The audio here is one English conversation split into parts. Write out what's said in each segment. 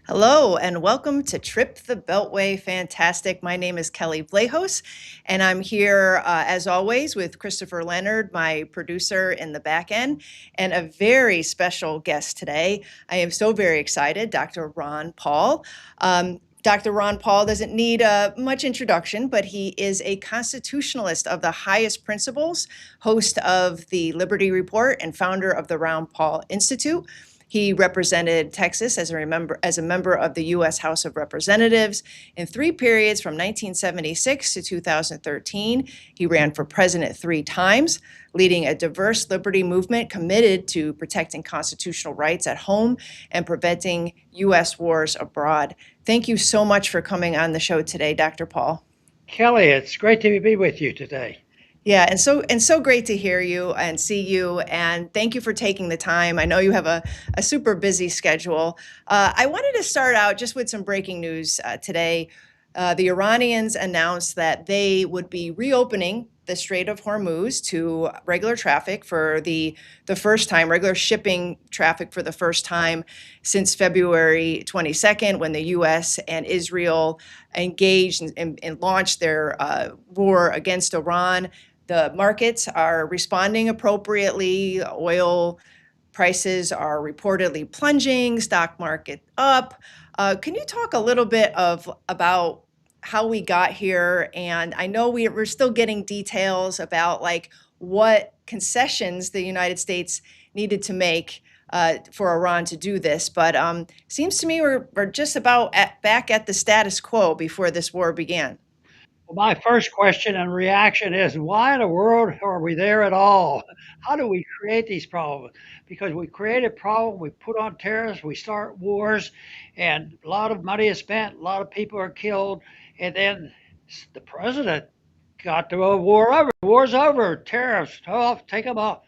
Hello and welcome to Trip the Beltway Fantastic. My name is Kelly Blahos, and I'm here as always with Christopher Leonard, my producer in the back end, and a very special guest today. I am so very excited, Dr. Ron Paul. Dr. Ron Paul doesn't need much introduction, but he is a constitutionalist of the highest principles, host of the Liberty Report, and founder of the Ron Paul Institute. He represented Texas as a member of the U.S. House of Representatives in three periods from 1976 to 2013. He ran for president three times, leading a diverse liberty movement committed to protecting constitutional rights at home and preventing U.S. wars abroad. Thank you so much for coming on the show today, Dr. Paul. Kelly, it's great to be with you today. Yeah, and so great to hear you and see you, and thank you for taking the time. I know you have a super busy schedule. I wanted to start out just with some breaking news today. The Iranians announced that they would be reopening the Strait of Hormuz to regular traffic for the first time, regular shipping traffic for the first time since February 22nd, when the U.S. and Israel engaged and launched their war against Iran. The markets are responding appropriately. Oil prices are reportedly plunging, stock market up. Can you talk a little bit about how we got here? And I know we're still getting details about like what concessions the United States needed to make for Iran to do this, but seems to me we're just about back at the status quo before this war began. Well, my first question and reaction is why in the world are we there at all? How do we create these problems? Because we create a problem, we put on tariffs, we start wars, and a lot of money is spent, a lot of people are killed, and then the president got the war over. War's over, tariffs off, take them off.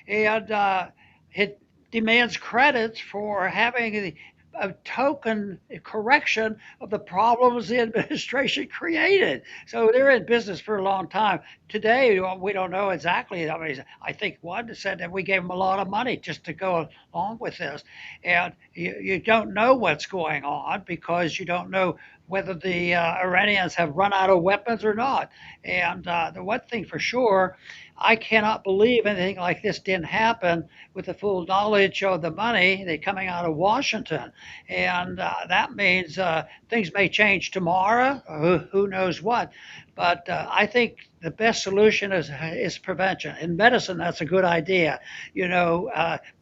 And it demands credits for having a token correction of the problems the administration created. So they're in business for a long time. Today, we don't know exactly. I mean, I think one said that we gave them a lot of money just to go along with this. And you don't know what's going on because you don't know whether the Iranians have run out of weapons or not. And the one thing for sure, I cannot believe anything like this didn't happen with the full knowledge of the money that coming out of Washington. And that means things may change tomorrow, who knows what. But I think the best solution is prevention. In medicine, that's a good idea.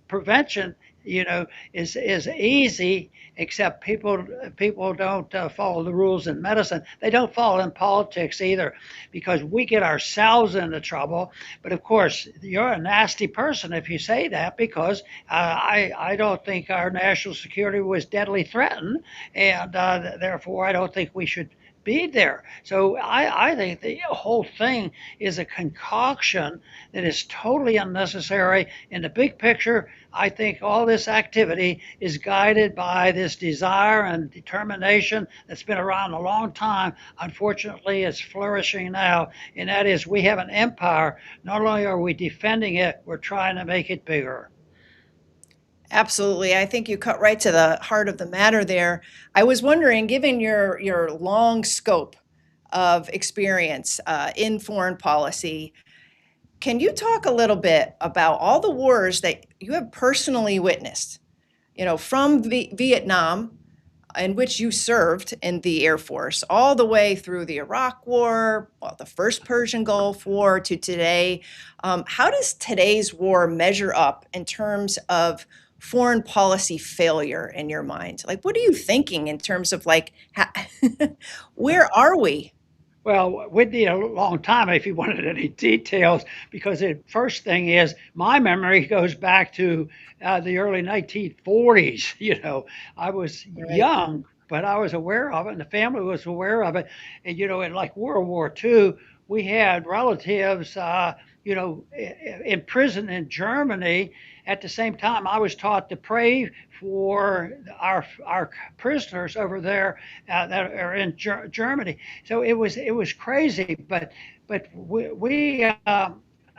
Prevention, is easy, except people don't follow the rules in medicine. They don't follow in politics either, because we get ourselves into trouble. But of course, you're a nasty person if you say that, because I don't think our national security was deadly threatened, and therefore I don't think we should be there. So I think the whole thing is a concoction that is totally unnecessary. In the big picture, I think all this activity is guided by this desire and determination that's been around a long time. Unfortunately, it's flourishing now, and that is we have an empire. Not only are we defending it, we're trying to make it bigger. Absolutely. I think you cut right to the heart of the matter there. I was wondering, given your long scope of experience in foreign policy, can you talk a little bit about all the wars that you have personally witnessed? From Vietnam, in which you served in the Air Force, all the way through the Iraq War, well, the first Persian Gulf War to today. How does today's war measure up in terms of foreign policy failure in your mind? Like, what are you thinking in terms of like, where are we? Well, we'd need a long time if you wanted any details, because the first thing is my memory goes back to the early 1940s. I was Right. young, but I was aware of it, and the family was aware of it. And in like World War II, we had relatives, in prison in Germany. At the same time, I was taught to pray for our prisoners over there that are in Germany. So it was crazy, but we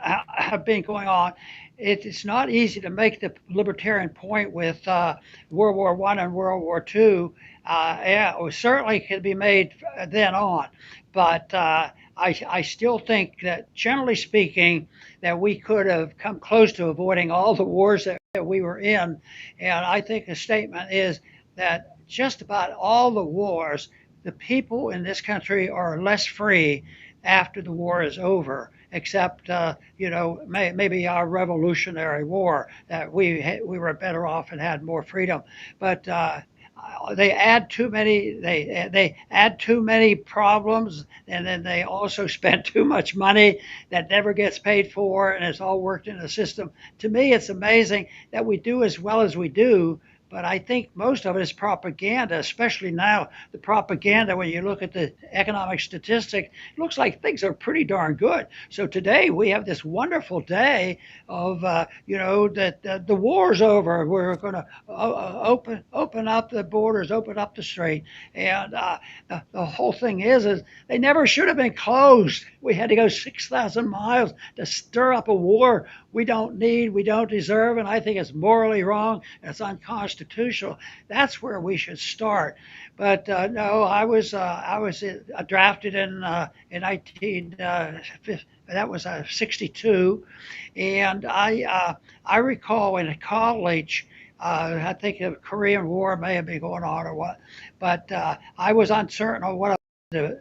have been going on. It's not easy to make the libertarian point with World War One and World War Two. Yeah, it certainly could be made then on, but I still think that generally speaking, that we could have come close to avoiding all the wars that we were in. And I think the statement is that just about all the wars, the people in this country are less free after the war is over, except maybe our Revolutionary War that we were better off and had more freedom. But they add too many they add too many problems, and then they also spend too much money that never gets paid for, and it's all worked in the system. To me, it's amazing that we do as well as we do, but I think most of it is propaganda, especially now. The propaganda, when you look at the economic statistic, it looks like things are pretty darn good. So today we have this wonderful day of, that the war's over. We're going to open up the borders, open up the strait. And the whole thing is they never should have been closed. We had to go 6,000 miles to stir up a war we don't need, we don't deserve, and I think it's morally wrong. It's unconstitutional. That's where we should start. But no, I was drafted in 19 that was 62, and I recall in college. I think the Korean War may have been going on or what, but I was uncertain on what I was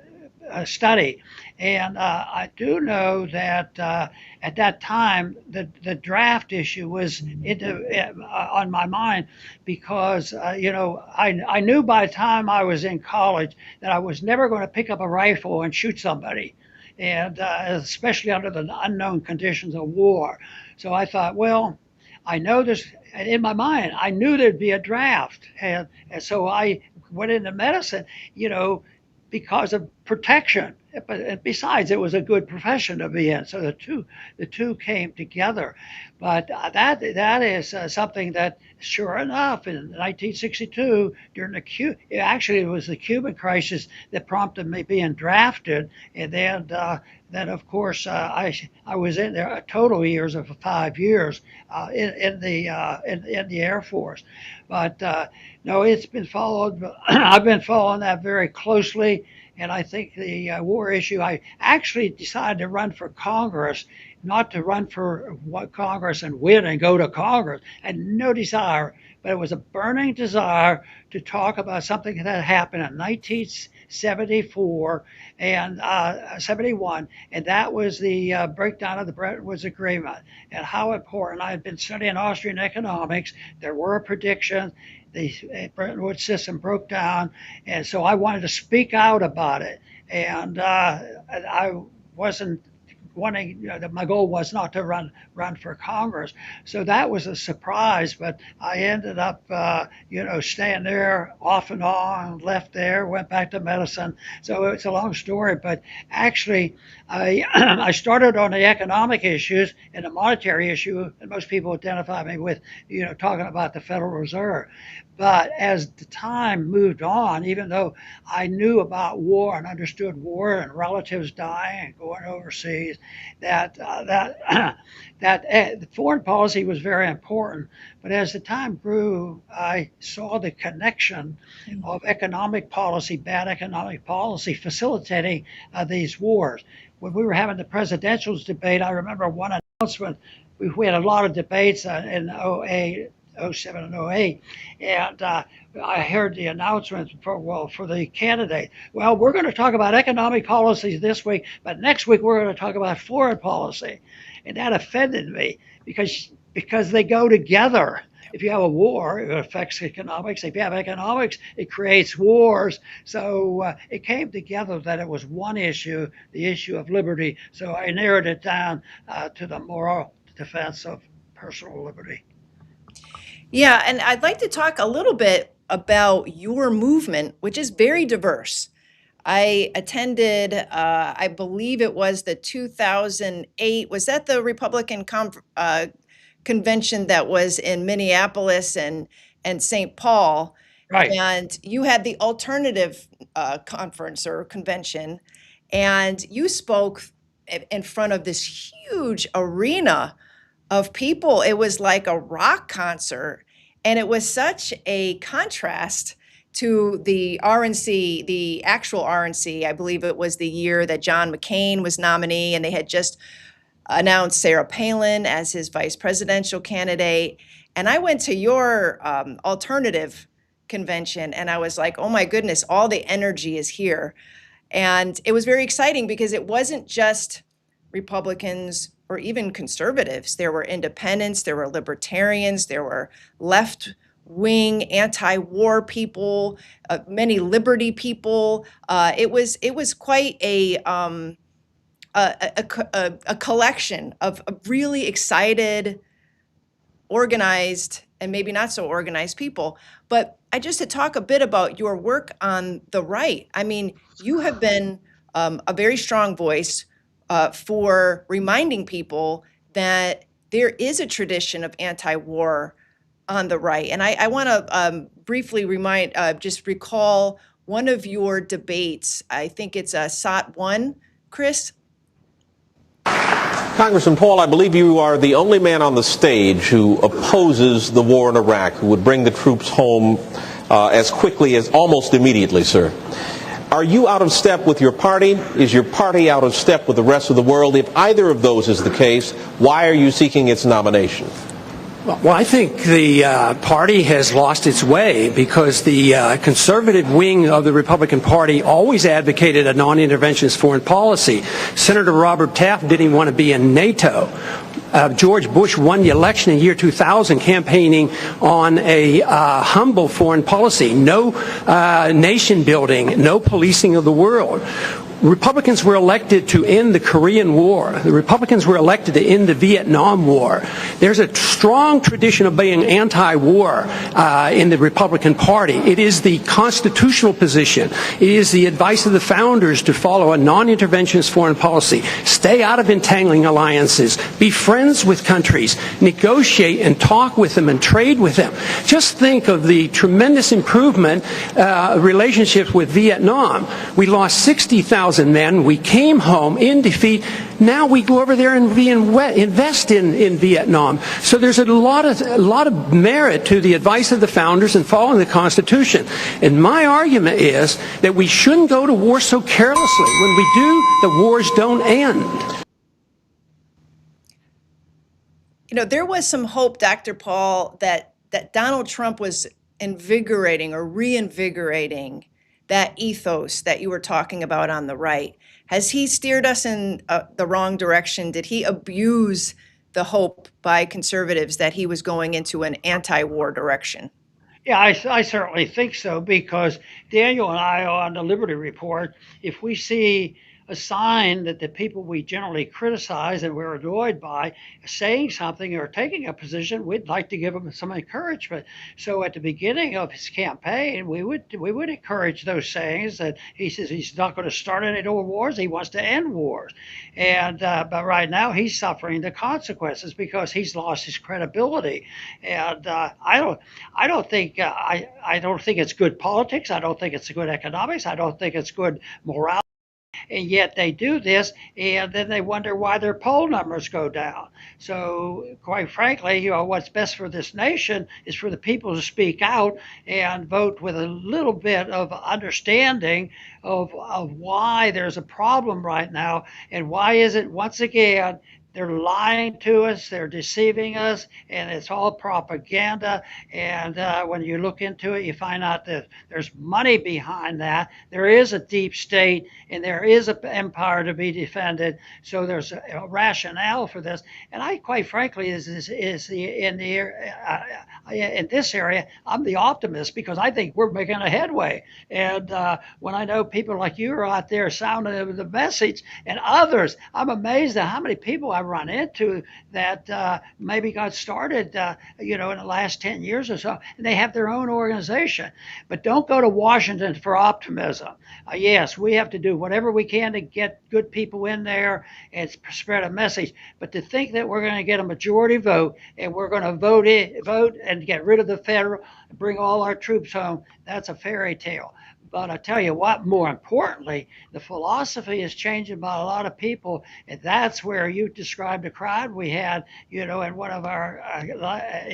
study. And I do know that at that time, the draft issue was on my mind because, I knew by the time I was in college that I was never going to pick up a rifle and shoot somebody. And especially under the unknown conditions of war. So I thought, well, I know this in my mind. I knew there'd be a draft, and so I went into medicine, because of protection. But besides, it was a good profession to be in. So the two came together. But that is something that, sure enough, in 1962, during actually it was the Cuban crisis that prompted me being drafted, and then of course I was in there a total years of 5 years in the Air Force. But no, it's been followed. I've been following that very closely, and I think the war issue. I actually decided to run for Congress, not to run for what Congress and win and go to Congress. I had no desire, but it was a burning desire to talk about something that happened in 1974 and 71, and that was the breakdown of the Bretton Woods Agreement and how important. I had been studying Austrian economics. There were predictions. The Bretton Woods system broke down, and so I wanted to speak out about it. And I wasn't wanting. My goal was not to run for Congress, so that was a surprise. But I ended up, staying there off and on. Left there, went back to medicine. So it's a long story, but actually, I I started on the economic issues and the monetary issue, and most people identify me with, talking about the Federal Reserve. But as the time moved on, even though I knew about war and understood war and relatives dying and going overseas, that that foreign policy was very important. But as the time grew, I saw the connection of economic policy, bad economic policy, facilitating these wars. When we were having the presidential debate, I remember one announcement. We had a lot of debates in '08, '07 and '08, and I heard the announcement for the candidate. Well, we're going to talk about economic policies this week, but next week we're going to talk about foreign policy, and that offended me because they go together. If you have a war, it affects economics. If you have economics, it creates wars. So it came together that it was one issue, the issue of liberty. So I narrowed it down to the moral defense of personal liberty. Yeah, and I'd like to talk a little bit about your movement, which is very diverse. I attended, I believe it was the 2008, was that the Republican convention that was in Minneapolis and St. Paul? Right. And you had the alternative conference or convention, and you spoke in front of this huge arena of people. It was like a rock concert. And it was such a contrast to the RNC, the actual RNC. I believe it was the year that John McCain was nominee, and they had just announced Sarah Palin as his vice presidential candidate. And I went to your alternative convention, and I was like, oh my goodness, all the energy is here. And it was very exciting because it wasn't just Republicans or even conservatives. There were independents, there were libertarians, there were left wing anti-war people, many liberty people. It was quite a collection of really excited, organized, and maybe not so organized people. But just to talk a bit about your work on the right. I mean, you have been a very strong voice for reminding people that there is a tradition of anti-war on the right. And I want to briefly just recall one of your debates. I think it's SOT 1, Chris. Congressman Paul, I believe you are the only man on the stage who opposes the war in Iraq, who would bring the troops home as quickly as almost immediately, sir. Are you out of step with your party? Is your party out of step with the rest of the world? If either of those is the case, why are you seeking its nomination? Well, I think the party has lost its way because the conservative wing of the Republican Party always advocated a non-interventionist foreign policy. Senator Robert Taft didn't even want to be in NATO. George Bush won the election in the year 2000 campaigning on a humble foreign policy, no nation building, no policing of the world. Republicans were elected to end the Korean War. The Republicans were elected to end the Vietnam War. There's a strong tradition of being anti-war in the Republican Party. It is the constitutional position. It is the advice of the founders to follow a non-interventionist foreign policy. Stay out of entangling alliances. Be friends with countries. Negotiate and talk with them and trade with them. Just think of the tremendous improvement relationships with Vietnam. We lost 60,000 men. We came home in defeat. Now we go over there and invest in Vietnam. So there's a lot of merit to the advice of the founders and following the Constitution. And my argument is that we shouldn't go to war so carelessly. When we do, the wars don't end. You know, there was some hope, Dr. Paul, that Donald Trump was invigorating or reinvigorating that ethos that you were talking about on the right. Has he steered us in the wrong direction? Did he abuse the hope by conservatives that he was going into an anti-war direction? Yeah, I certainly think so, because Daniel and I on the Liberty Report, if we see a sign that the people we generally criticize and we're annoyed by saying something or taking a position, we'd like to give them some encouragement. So at the beginning of his campaign, we would encourage those sayings that he says he's not going to start any more wars, he wants to end wars. And but right now he's suffering the consequences because he's lost his credibility. And I don't think it's good politics. I don't think it's good economics. I don't think it's good morality. And yet they do this, and then they wonder why their poll numbers go down. So quite frankly, what's best for this nation is for the people to speak out and vote with a little bit of understanding of why there's a problem right now, and why is it, once again, they're lying to us, they're deceiving us, and it's all propaganda. And when you look into it, you find out that there's money behind that. There is a deep state, and there is an empire to be defended. So there's a rationale for this. And I, quite frankly, in this area, I'm the optimist because I think we're making a headway. And when I know people like you are out there sounding the message, and others, I'm amazed at how many people I run into that maybe got started, in the last 10 years or so, and they have their own organization. But don't go to Washington for optimism. Yes, we have to do whatever we can to get good people in there and spread a message. But to think that we're going to get a majority vote and we're going to vote and get rid of the federal, bring all our troops home, that's a fairy tale. But I tell you what, more importantly, the philosophy is changing by a lot of people, and that's where you described the crowd we had, in one of our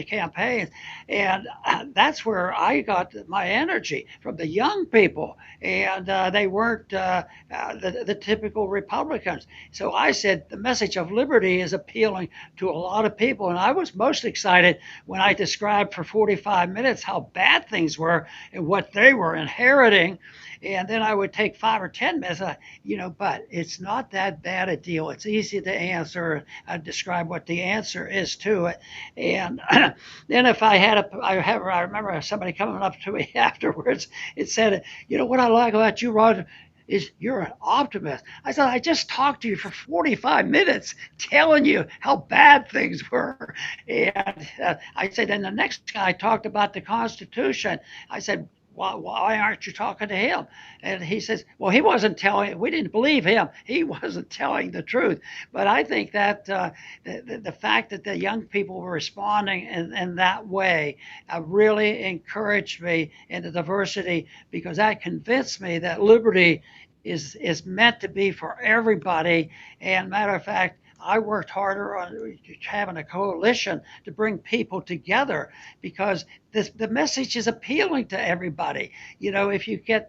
campaigns, and that's where I got my energy from the young people, and they weren't the typical Republicans. So I said the message of liberty is appealing to a lot of people, and I was most excited when I described for 45 minutes how bad things were and what they were inheriting. And then I would take 5 or 10 minutes, but it's not that bad a deal. It's easy to answer and describe what the answer is to it. And then if I remember somebody coming up to me afterwards, it said, what I like about you, Roger, is you're an optimist. I said, I just talked to you for 45 minutes telling you how bad things were. And I said, then the next guy talked about the Constitution. I said, why aren't you talking to him? And he says, well, he wasn't telling, we didn't believe him. He wasn't telling the truth. But I think that the fact that the young people were responding in that way really encouraged me in the diversity, because that convinced me that liberty is meant to be for everybody. And matter of fact, I worked harder on having a coalition to bring people together, because the message is appealing to everybody. If you can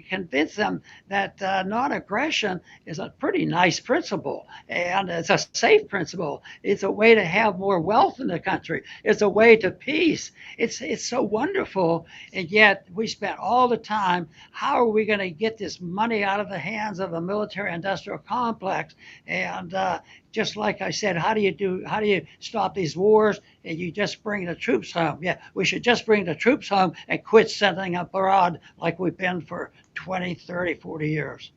convince them that non-aggression is a pretty nice principle, and it's a safe principle. It's a way to have more wealth in the country. It's a way to peace. It's so wonderful, and yet we spent all the time, how are we going to get this money out of the hands of the military-industrial complex? And just like I said, how do you stop these wars? And you just bring the troops home. Yeah, we should just bring the troops home and quit sending them abroad like we've been for 20, 30, 40 years.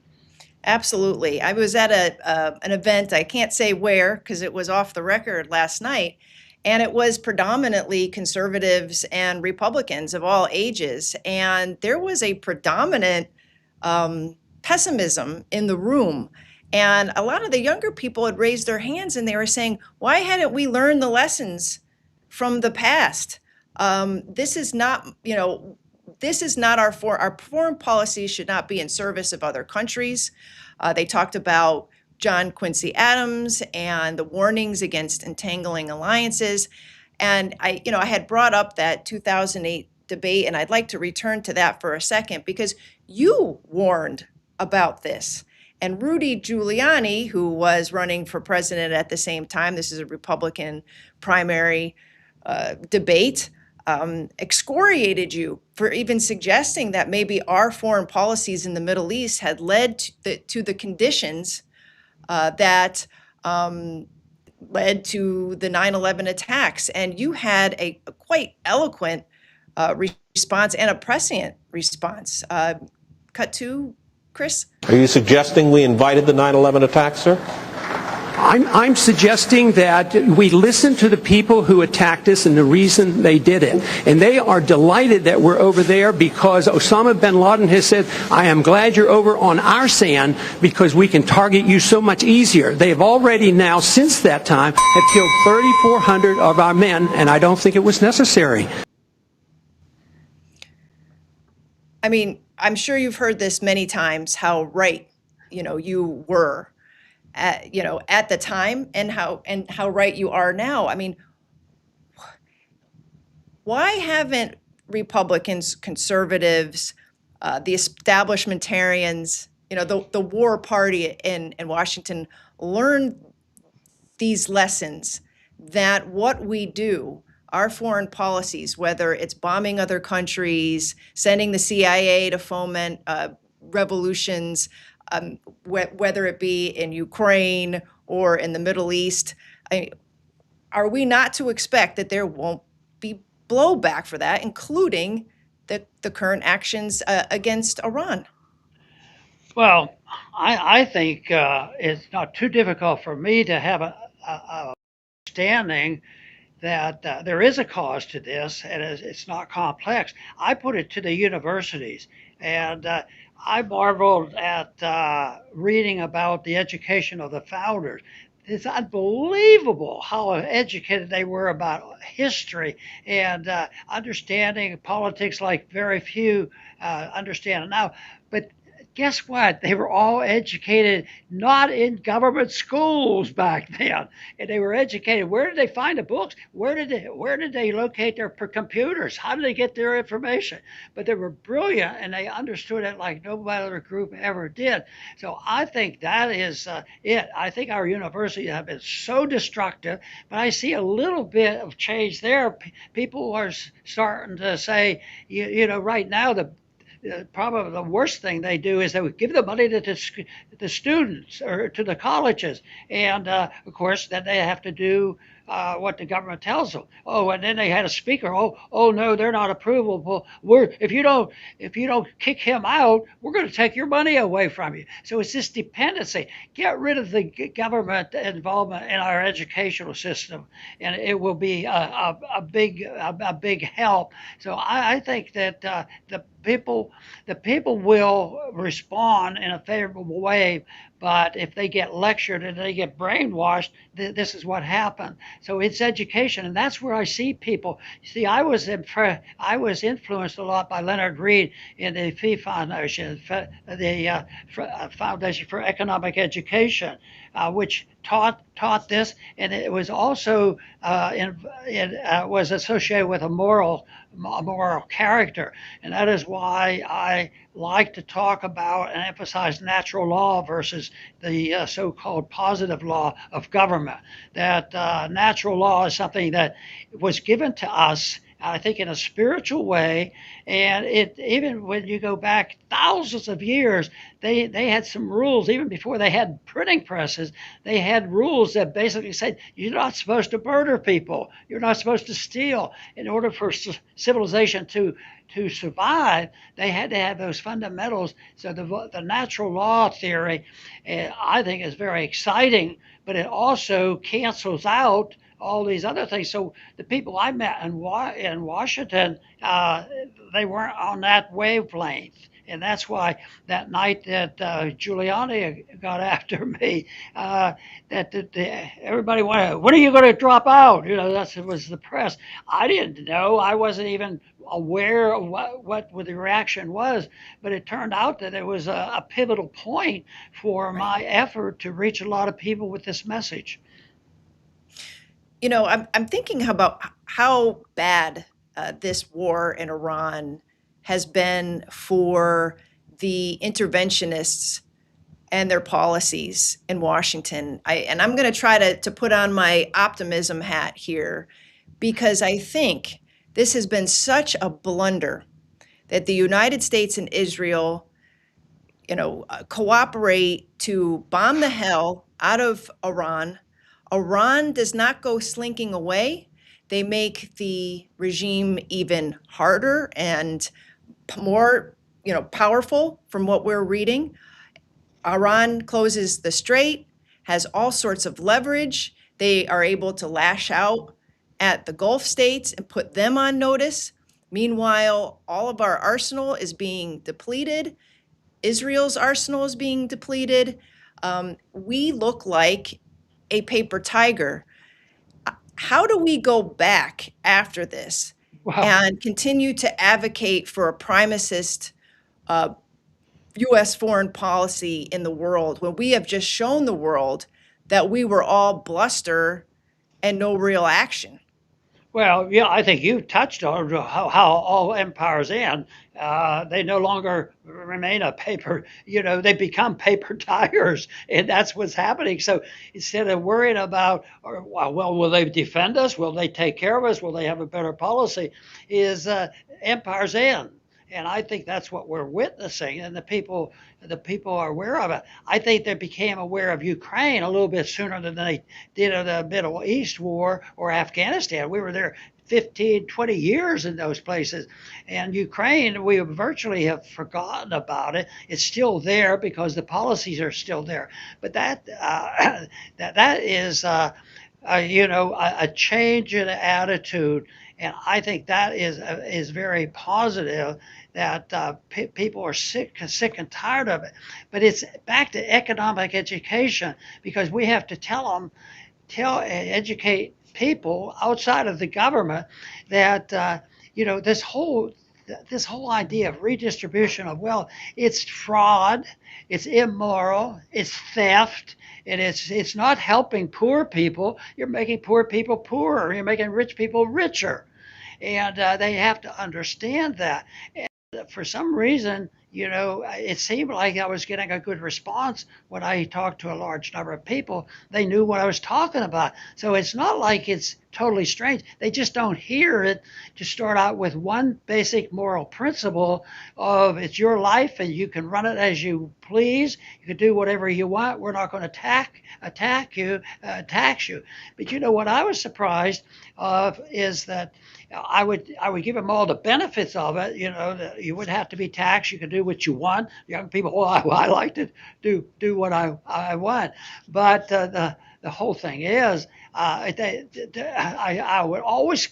Absolutely. I was at an event, I can't say where because it was off the record last night, and it was predominantly conservatives and Republicans of all ages. And there was a predominant pessimism in the room. And a lot of the younger people had raised their hands and they were saying, why hadn't we learned the lessons from the past? This is not, our foreign policy should not be in service of other countries. They talked about John Quincy Adams and the warnings against entangling alliances. And I had brought up that 2008 debate, and I'd like to return to that for a second, because you warned about this. And Rudy Giuliani, who was running for president at the same time, this is a Republican primary debate, excoriated you for even suggesting that maybe our foreign policies in the Middle East had led to the conditions that led to the 9/11 attacks. And you had a quite eloquent response and a prescient response. Cut to Chris? Are you suggesting we invited the 9/11 attack, sir? I'm suggesting that we listen to the people who attacked us and the reason they did it. And they are delighted that we're over there because Osama bin Laden has said, I am glad you're over on our sand because we can target you so much easier. They have already now, since that time, have killed 3,400 of our men, and I don't think it was necessary. I mean, I'm sure you've heard this many times, how right, you were at the time, and how right you are now. I mean, why haven't Republicans, conservatives, the establishmentarians, the war party in Washington learned these lessons, that what we do, our foreign policies, whether it's bombing other countries, sending the CIA to foment revolutions, whether it be in Ukraine or in the Middle East, are we not to expect that there won't be blowback for that, including the current actions against Iran? Well, I think it's not too difficult for me to have a understanding that there is a cause to this, and it's not complex. I put it to the universities, and I marveled at reading about the education of the founders. it's unbelievable how educated they were about history and understanding politics like very few understand now. But guess what? They were all educated not in government schools back then, and they were educated. Where did they find the books? Where did they locate their computers? How did they get their information? But they were brilliant, and they understood it like no other group ever did. So I think that is it. I think our universities have been so destructive, but I see a little bit of change there. People are starting to say, right now probably the worst thing they do is they would give the money to the students or to the colleges, and of course then they have to do what the government tells them. Oh, and then they had a speaker. Oh no, they're not approvable. If you don't kick him out, we're going to take your money away from you. So it's this dependency. Get rid of the government involvement in our educational system, and it will be a big help. So I think that the people will respond in a favorable way, but if they get lectured and they get brainwashed, this is what happened. So it's education, and that's where I see people. See, I was influenced a lot by Leonard Reed in the FEE Foundation, the Foundation for Economic Education, which taught this, and it was also was associated with a moral character, and that is why I like to talk about and emphasize natural law versus the so-called positive law of government. That natural law is something that was given to us, I think, in a spiritual way, and even when you go back thousands of years, they had some rules. Even before they had printing presses, they had rules that basically said you're not supposed to murder people, you're not supposed to steal. In order for civilization to survive, they had to have those fundamentals. So the natural law theory, I think, is very exciting, but it also cancels out all these other things. So the people I met in Washington, they weren't on that wavelength. And that's why that night that Giuliani got after me, everybody wanted, when are you going to drop out? That was the press. I didn't know. I wasn't even aware of what the reaction was. But it turned out that it was a pivotal point for my effort to reach a lot of people with this message. I'm thinking about how bad this war in Iran has been for the interventionists and their policies in Washington. And I'm going to try to put on my optimism hat here, because I think this has been such a blunder that the United States and Israel, cooperate to bomb the hell out of Iran. Iran does not go slinking away. They make the regime even harder and more, powerful from what we're reading. Iran closes the strait, has all sorts of leverage. They are able to lash out at the Gulf states and put them on notice. Meanwhile, all of our arsenal is being depleted. Israel's arsenal is being depleted. We look like a paper tiger. How do we go back after this and continue to advocate for a primacist U.S. foreign policy in the world when we have just shown the world that we were all bluster and no real action? Well, yeah, I think you touched on how all empires end. They no longer remain a paper, they become paper tigers, and that's what's happening. So instead of worrying about, will they defend us? Will they take care of us? Will they have a better policy? Empires end. And I think that's what we're witnessing, and the people are aware of it. I think they became aware of Ukraine a little bit sooner than they did of the Middle East war or Afghanistan. We were there 15, 20 years in those places. And Ukraine, we virtually have forgotten about it. It's still there because the policies are still there. But that is a change in attitude, And I think that is very positive that people are sick and tired of it. But it's back to economic education because we have to educate people outside of the government that this whole idea of redistribution of wealth, it's fraud, it's immoral, it's theft, and it's not helping poor people. You're making poor people poorer. You're making rich people richer, and they have to understand that. And for some reason, it seemed like I was getting a good response when I talked to a large number of people. They knew what I was talking about. So it's not like it's totally strange. They just don't hear it to start out with one basic moral principle of it's your life and you can run it as you please. You can do whatever you want. We're not going to tax you. But what I was surprised of is that I would give them all the benefits of it. That you wouldn't have to be taxed. You can do what you want. Young people, I like to do what I want. But the whole thing is, I would always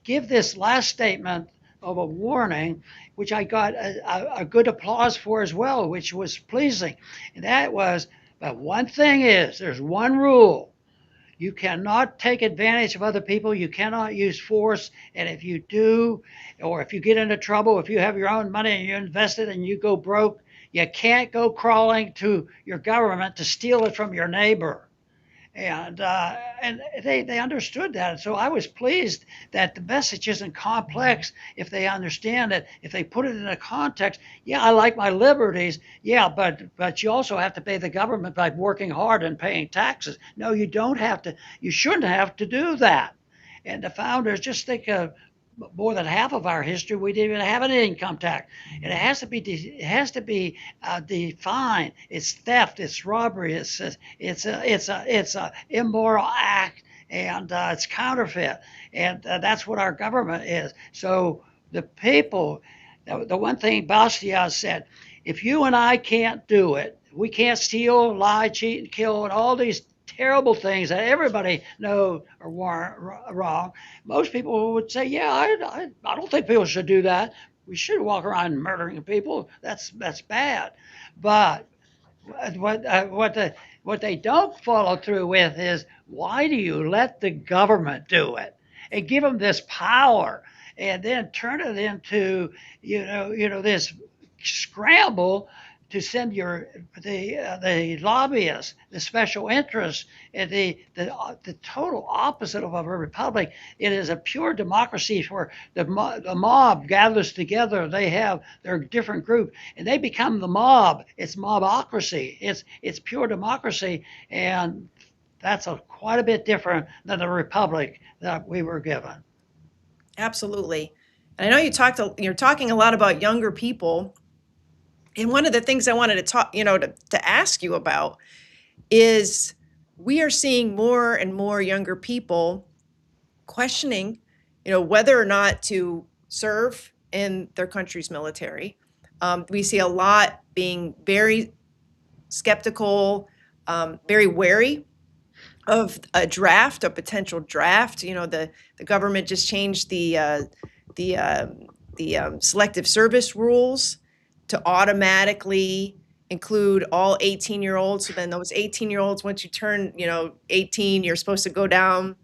give this last statement of a warning, which I got a good applause for as well, which was pleasing. And that was, but one thing is, there's one rule. You cannot take advantage of other people. You cannot use force. And if you do, or if you get into trouble, if you have your own money and you invest it and you go broke, you can't go crawling to your government to steal it from your neighbor. And they understood that. And so I was pleased that the message isn't complex if they understand it. If they put it in a context, yeah, I like my liberties. Yeah, but you also have to pay the government by working hard and paying taxes. No, you don't have to. You shouldn't have to do that. And the founders, just think of more than half of our history, we didn't even have an income tax, and it has to be defined. It's theft, it's robbery, it's a immoral act, and it's counterfeit, and that's what our government is. So the people, the one thing Bastiat said, if you and I can't do it, we can't steal, lie, cheat, and kill, and all these terrible things that everybody knows are wrong. Most people would say, yeah, I don't think people should do that. We should walk around murdering people. That's bad. But what they don't follow through with is, why do you let the government do it and give them this power and then turn it into this scramble to send the lobbyists, the special interests, and the total opposite of a republic. It is a pure democracy where the mob gathers together. They have their different group, and they become the mob. It's mobocracy. It's pure democracy, and that's quite a bit different than the republic that we were given. Absolutely. And I know you're talking a lot about younger people. And one of the things I wanted to talk, to ask you about is we are seeing more and more younger people questioning, whether or not to serve in their country's military. We see a lot being very skeptical, very wary of a potential draft. The government just changed the selective service rules to automatically include all 18-year-olds. So then those 18-year-olds, once you turn, 18, you're supposed to go down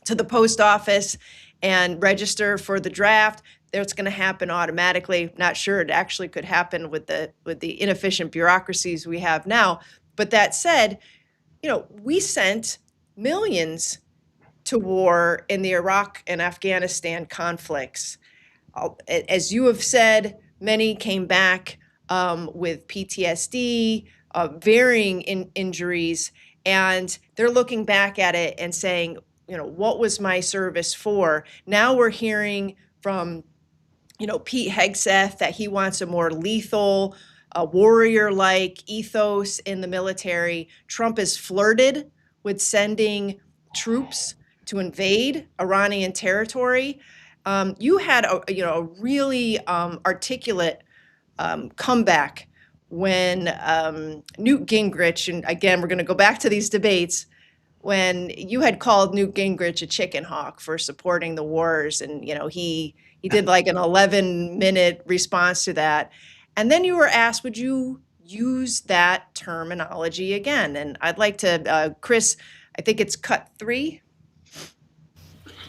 to the post office and register for the draft. That's going to happen automatically. Not sure it actually could happen with the inefficient bureaucracies we have now. But that said, we sent millions to war in the Iraq and Afghanistan conflicts. As you have said, many came back with PTSD, varying injuries, and they're looking back at it and saying, what was my service for? Now we're hearing from, Pete Hegseth that he wants a more lethal, warrior-like ethos in the military. Trump has flirted with sending troops to invade Iranian territory. You had a really articulate comeback when Newt Gingrich, and again, we're going to go back to these debates, when you had called Newt Gingrich a chicken hawk for supporting the wars, and he did like an 11-minute response to that, and then you were asked, would you use that terminology again? And I'd like to, Chris, I think it's cut 3.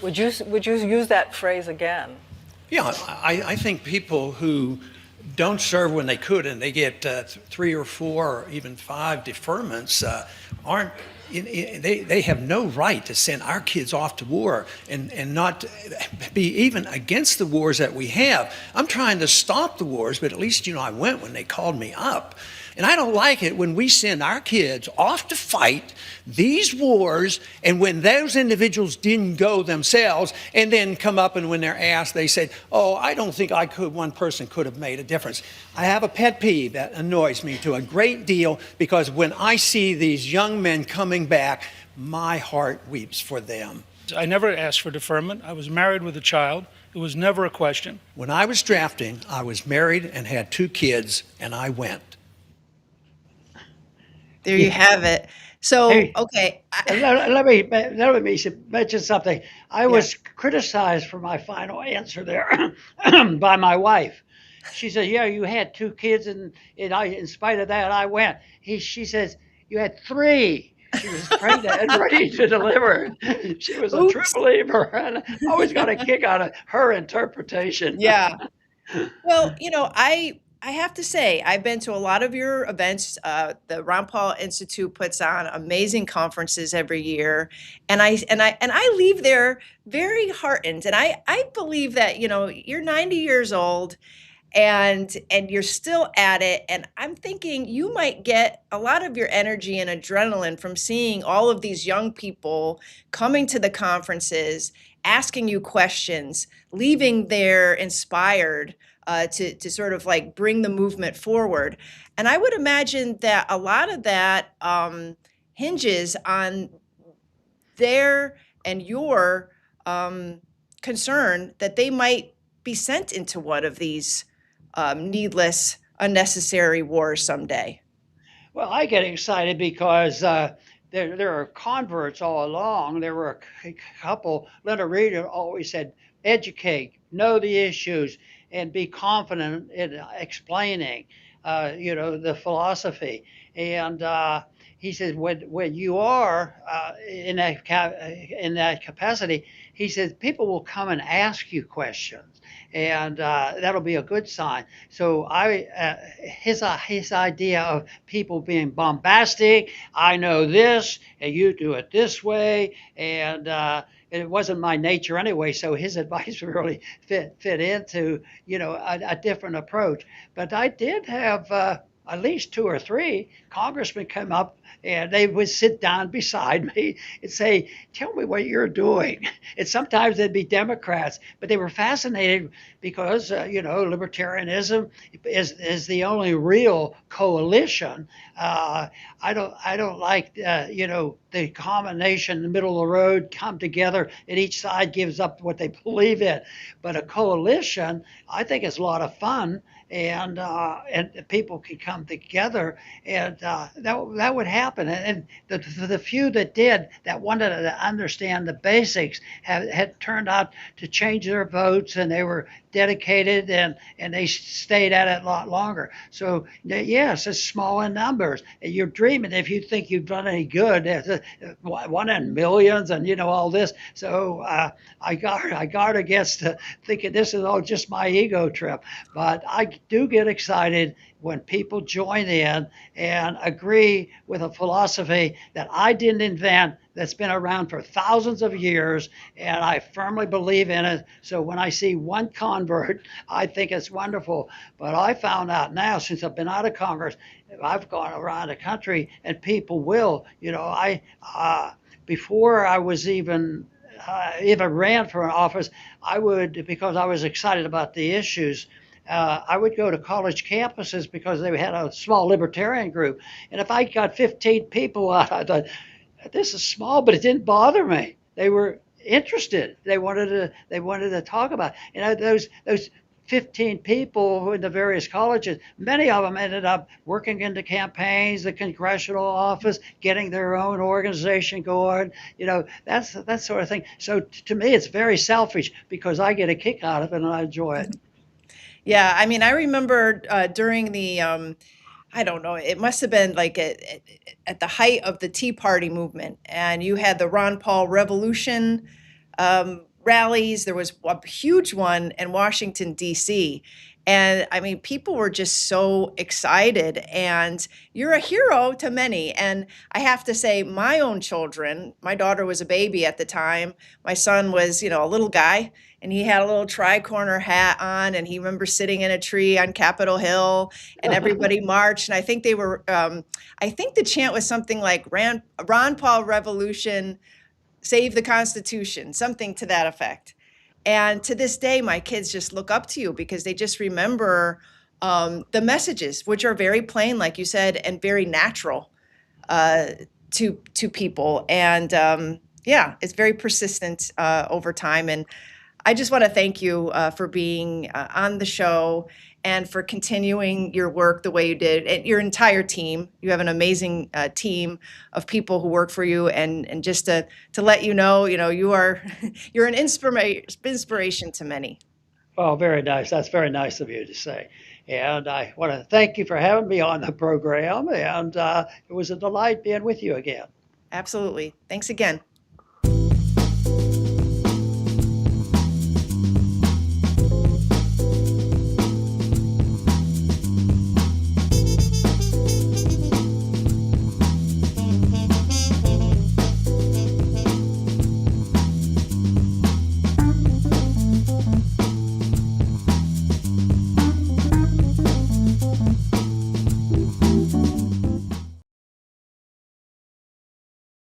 Would you use that phrase again? Yeah, I think people who don't serve when they could and they get 3 or 4 or even 5 deferments aren't. They have no right to send our kids off to war and not be even against the wars that we have. I'm trying to stop the wars, but at least, I went when they called me up. And I don't like it when we send our kids off to fight these wars, and when those individuals didn't go themselves and then come up and when they're asked, they said, oh, I don't think one person could have made a difference. I have a pet peeve that annoys me to a great deal, because when I see these young men coming back, my heart weeps for them. I never asked for deferment. I was married with a child. It was never a question. When I was drafting, I was married and had 2 kids, and I went. There you have it. So, Hey, okay. let me mention something. I was criticized for my final answer there by my wife. She said, "Yeah, you had 2 kids, and in spite of that, I went." She says, "You had 3." She was pregnant and ready to deliver. She was a true Oops. believer, and I always got a kick out of her interpretation. Yeah. Well, I have to say, I've been to a lot of your events. The Ron Paul Institute puts on amazing conferences every year, and I leave there very heartened. And I believe that you're 90 years old, and you're still at it. And I'm thinking you might get a lot of your energy and adrenaline from seeing all of these young people coming to the conferences, asking you questions, leaving there inspired to sort of like bring the movement forward. And I would imagine that a lot of that hinges on their and your concern that they might be sent into one of these needless, unnecessary wars someday. Well, I get excited because there are converts all along. There were a couple. Linda Reed always said, educate, know the issues, and be confident in explaining, the philosophy. And he says, when you are in that capacity, he says people will come and ask you questions, and that'll be a good sign. So his idea of people being bombastic, I know this, and you do it this way, and it wasn't my nature anyway. So his advice really fit into a different approach. But I did have at least 2 or 3 congressmen come up, and they would sit down beside me and say, tell me what you're doing. And sometimes they'd be Democrats, but they were fascinated because, libertarianism is the only real coalition. I don't like, the combination, the middle of the road, come together, and each side gives up what they believe in. But a coalition, I think, is a lot of fun. And people can come together, and that would happen. And the few that did, that wanted to understand the basics, had turned out to change their votes, and they were dedicated, and they stayed at it a lot longer. So yes, it's small in numbers. And you're dreaming if you think you've done any good. One in millions, and all this. So I guard against thinking this is all just my ego trip. But I do get excited when people join in and agree with a philosophy that I didn't invent, that's been around for thousands of years, and I firmly believe in it. So when I see one convert, I think it's wonderful. But I found out now, since I've been out of Congress, I've gone around the country, and people will, before I was even ran for an office, I would, because I was excited about the issues, I would go to college campuses because they had a small libertarian group. And if I got 15 people out, I thought, this is small, but it didn't bother me. They were interested. They wanted to talk about it. Those 15 people in the various colleges. Many of them ended up working in the campaigns, the congressional office, getting their own organization going. That's that sort of thing. So to me, it's very selfish because I get a kick out of it and I enjoy it. Yeah, I mean, I remember during the I don't know, it must have been like at the height of the Tea Party movement, and you had the Ron Paul Revolution rallies. There was a huge one in Washington, D.C. And I mean, people were just so excited, and you're a hero to many. And I have to say, my own children, my daughter was a baby at the time. My son was, a little guy, and he had a little tri-corner hat on, and he remembers sitting in a tree on Capitol Hill, and everybody marched. And I think they were, I think the chant was something like Ron Paul Revolution, save the Constitution, something to that effect. And to this day, my kids just look up to you because they just remember the messages, which are very plain, like you said, and very natural to people. And yeah, it's very persistent over time. And I just want to thank you for being on the show and for continuing your work the way you did. And your entire team, you have an amazing team of people who work for you. And just to let you know, you're an inspiration to many. Oh, very nice. That's very nice of you to say. And I want to thank you for having me on the program. And it was a delight being with you again. Absolutely. Thanks again.